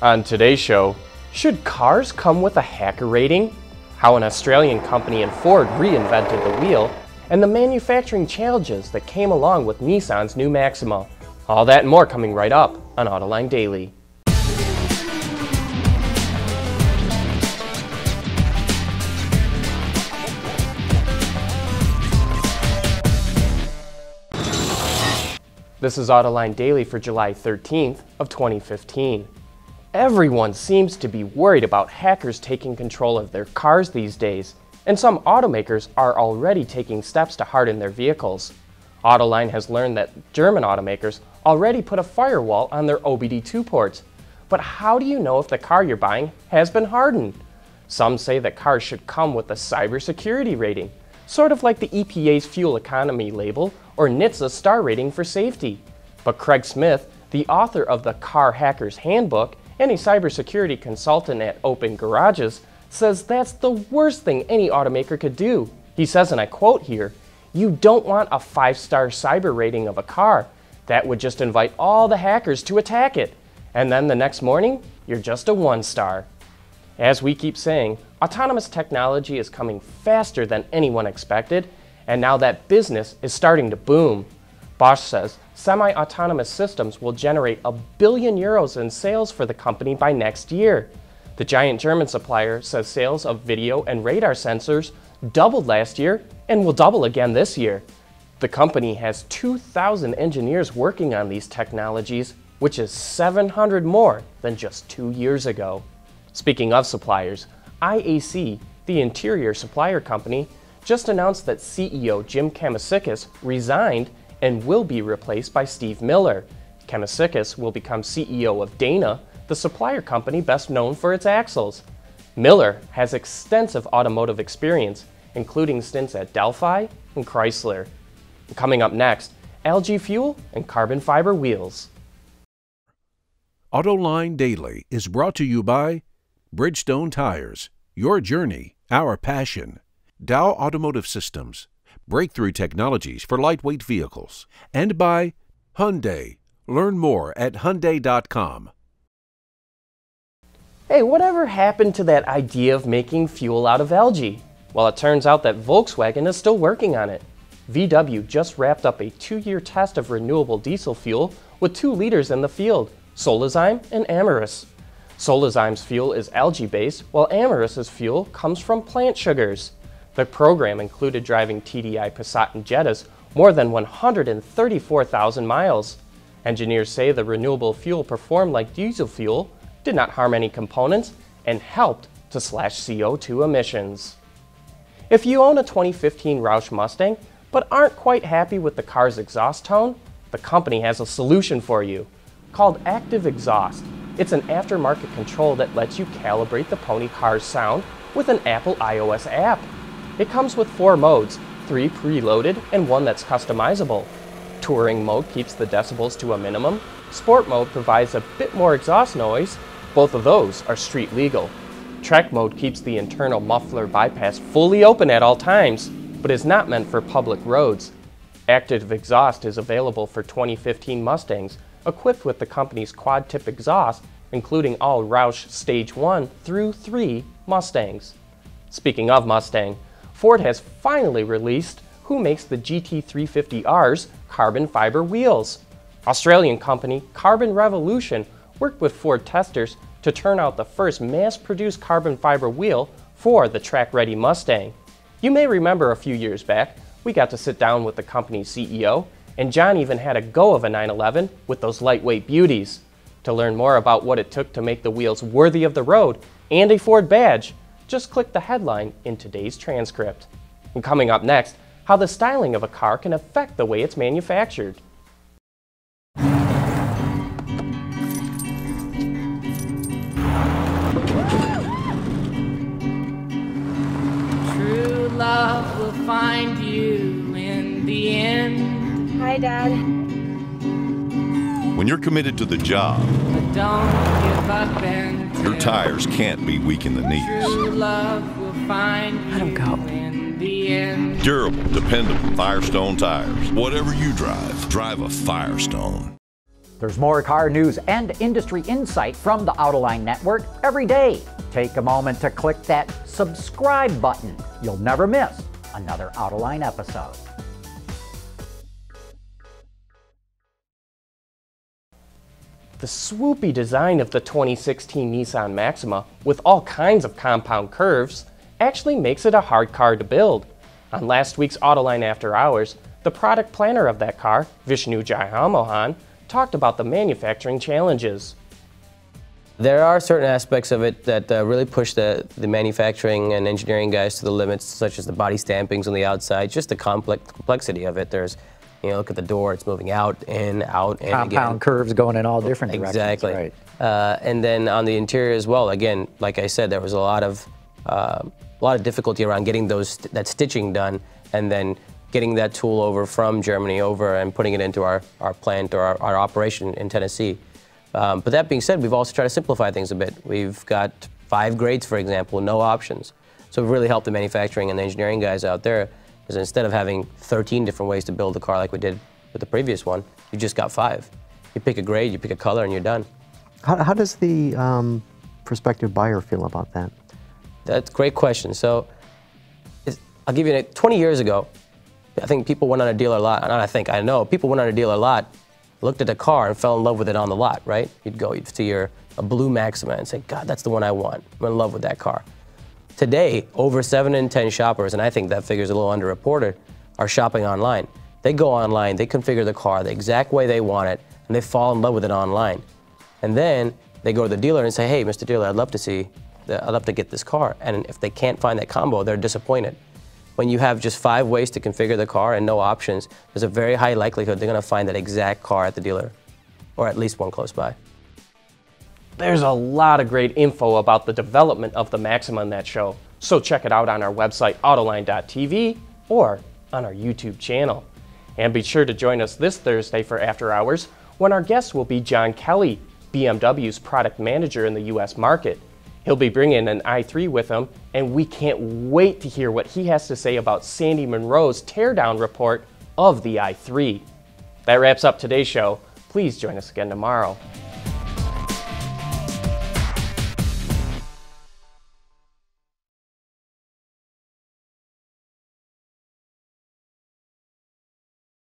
On today's show, should cars come with a hacker rating? How an Australian company and Ford reinvented the wheel, and the manufacturing challenges that came along with Nissan's new Maxima. All that and more coming right up on Autoline Daily. This is Autoline Daily for July 13th of 2015. Everyone seems to be worried about hackers taking control of their cars these days, and some automakers are already taking steps to harden their vehicles. Autoline has learned that German automakers already put a firewall on their OBD2 ports. But how do you know if the car you're buying has been hardened? Some say that cars should come with a cybersecurity rating, sort of like the EPA's fuel economy label or NHTSA's star rating for safety. But Craig Smith, the author of the Car Hacker's Handbook and a cybersecurity consultant at Open Garages, says that's the worst thing any automaker could do. He says, and I quote here, "You don't want a 5-star cyber rating of a car. That would just invite all the hackers to attack it. And then the next morning, you're just a 1-star. As we keep saying, autonomous technology is coming faster than anyone expected, and now that business is starting to boom. Bosch says semi-autonomous systems will generate €1 billion in sales for the company by next year. The giant German supplier says sales of video and radar sensors doubled last year and will double again this year. The company has 2,000 engineers working on these technologies, which is 700 more than just 2 years ago. Speaking of suppliers, IAC, the interior supplier company, just announced that CEO Jim Kamisikis resigned and will be replaced by Steve Miller. Kamisikis will become CEO of Dana, the supplier company best known for its axles. Miller has extensive automotive experience, including stints at Delphi and Chrysler. Coming up next, Algae Fuel and carbon fiber wheels. Autoline Daily is brought to you by Bridgestone Tires, your journey, our passion. Dow Automotive Systems, breakthrough technologies for lightweight vehicles. And by Hyundai. Learn more at Hyundai.com. Hey, whatever happened to that idea of making fuel out of algae? Well, it turns out that Volkswagen is still working on it. VW just wrapped up a 2-year test of renewable diesel fuel with 2 leaders in the field, Solazyme and Amyris. Solazyme's fuel is algae-based, while Amyris's fuel comes from plant sugars. The program included driving TDI Passat and Jettas more than 134,000 miles. Engineers say the renewable fuel performed like diesel fuel, did not harm any components, and helped to slash CO2 emissions. If you own a 2015 ROUSCH Mustang but aren't quite happy with the car's exhaust tone, the company has a solution for you. Called Active Exhaust. It's an aftermarket control that lets you calibrate the pony car's sound with an Apple iOS app. It comes with 4 modes, 3 preloaded and 1 that's customizable. Touring mode keeps the decibels to a minimum. Sport mode provides a bit more exhaust noise. Both of those are street legal. Trek mode keeps the internal muffler bypass fully open at all times, but is not meant for public roads. Active Exhaust is available for 2015 Mustangs, equipped with the company's quad-tip exhaust, including all ROUSCH Stage 1 through 3 Mustangs. Speaking of Mustang, Ford has finally released who makes the GT350R's carbon fiber wheels. Australian company Carbon Revolution worked with Ford testers to turn out the first mass-produced carbon fiber wheel for the track-ready Mustang. You may remember a few years back, we got to sit down with the company's CEO, and John even had a go of a 911 with those lightweight beauties. To learn more about what it took to make the wheels worthy of the road and a Ford badge, just click the headline in today's transcript. And coming up next, how the styling of a car can affect the way it's manufactured. True love will find you in the end. Hi, Dad. When you're committed to the job, But don't give up until your tires can't be weak in the knees. true love will find you Let him go. in the end. Durable, dependable Firestone tires. Whatever you drive, drive a Firestone. There's more car news and industry insight from the Autoline Network every day. Take a moment to click that subscribe button. You'll never miss another Autoline episode. The swoopy design of the 2016 Nissan Maxima, with all kinds of compound curves, actually makes it a hard car to build. On last week's Autoline After Hours, the product planner of that car, Vishnu Jayamohan, talked about the manufacturing challenges. There are certain aspects of it that really push the manufacturing and engineering guys to the limits, such as the body stampings on the outside, just the complexity of it. There's, look at the door, it's moving out, in, out, and compound again. Curves going in all different directions. Exactly. Right. And then on the interior as well, again, like I said, there was a lot of difficulty around getting that stitching done, and then getting that tool over from Germany over and putting it into our plant or our operation in Tennessee. But that being said, we've also tried to simplify things a bit. We've got 5 grades, for example, no options. So we've really helped the manufacturing and the engineering guys out there, because instead of having 13 different ways to build a car like we did with the previous one, you just got 5. You pick a grade, you pick a color, and you're done. How does the prospective buyer feel about that? That's a great question. So I'll give you 20 years ago, I think people went on a dealer lot, I know, people went on a dealer lot, looked at a car and fell in love with it on the lot, right? You'd see a blue Maxima and say, God, that's the one I want. I'm in love with that car. Today, over 7 in 10 shoppers, and I think that figure's a little underreported, are shopping online. They go online, they configure the car the exact way they want it, and they fall in love with it online. And then they go to the dealer and say, hey, Mr. Dealer, I'd love to get this car. And if they can't find that combo, they're disappointed. When you have just 5 ways to configure the car and no options, there's a very high likelihood they're going to find that exact car at the dealer, or at least one close by. There's a lot of great info about the development of the Maxima in that show, so check it out on our website, autoline.tv, or on our YouTube channel. And be sure to join us this Thursday for After Hours, when our guest will be John Kelly, BMW's product manager in the US market. He'll be bringing an i3 with him, and we can't wait to hear what he has to say about Sandy Munro's teardown report of the i3. That wraps up today's show. Please join us again tomorrow.